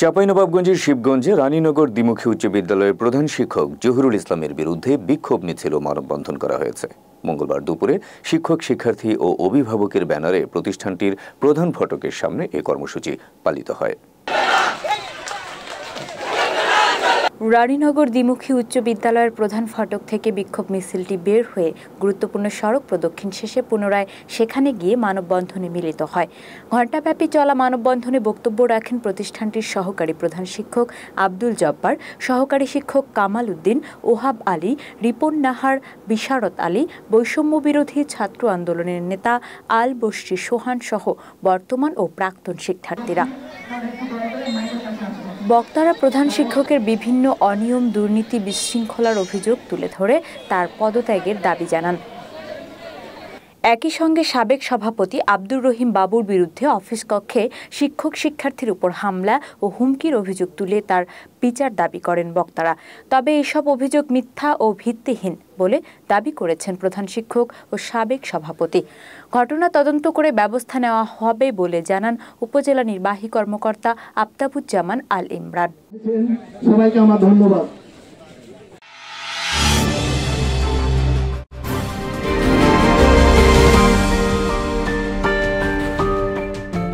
চাঁপাইনবাবগঞ্জের শিবগঞ্জে রানীনগর দ্বিমুখী উচ্চ বিদ্যালয়ের প্রধান শিক্ষক জহুরুল ইসলামের বিরুদ্ধে বিক্ষোভ মিছিল ও মানববন্ধন করা হয়েছে। মঙ্গলবার দুপুরে শিক্ষক, শিক্ষার্থী ও অভিভাবকের ব্যানারে প্রতিষ্ঠানটির প্রধান ফটকের সামনে এ কর্মসূচি পালিত হয়। রানীনগর দ্বিমুখী উচ্চ বিদ্যালয়ের প্রধান ফটক থেকে বিক্ষোভ মিছিলটি বের হয়ে গুরুত্বপূর্ণ সড়ক প্রদক্ষিণ শেষে পুনরায় সেখানে গিয়ে মানববন্ধনে মিলিত হয়। ঘণ্টাব্যাপী চলা মানববন্ধনে বক্তব্য রাখেন প্রতিষ্ঠানটির সহকারী প্রধান শিক্ষক আব্দুল জব্বার, সহকারী শিক্ষক কামাল উদ্দিন, ওহাব আলী, রিপন নাহার, বিশারত আলী, বৈষম্য বিরোধী ছাত্র আন্দোলনের নেতা আল বশরি সোহান সহ বর্তমান ও প্রাক্তন শিক্ষার্থীরা। বক্তারা প্রধান শিক্ষকের বিভিন্ন অনিয়ম, দুর্নীতি, বিশৃঙ্খলার অভিযোগ তুলে ধরে তার পদত্যাগের দাবি জানান। একই সঙ্গে সাবেক সভাপতি আব্দুর রহিম বাবুর বিরুদ্ধে অফিস কক্ষে শিক্ষক শিক্ষার্থীর উপর হামলা ও হুমকির অভিযোগ তুলে তার বিচার দাবি করেন বক্তারা। তবে এসব অভিযোগ মিথ্যা ও ভিত্তিহীন বলে দাবি করেছেন প্রধান শিক্ষক ও সাবেক সভাপতি। ঘটনা তদন্ত করে ব্যবস্থা নেওয়া হবে বলে জানান উপজেলা নির্বাহী কর্মকর্তা আফতাবুজ্জামান আল ইমরান। সবাইকে আমার ধন্যবাদ।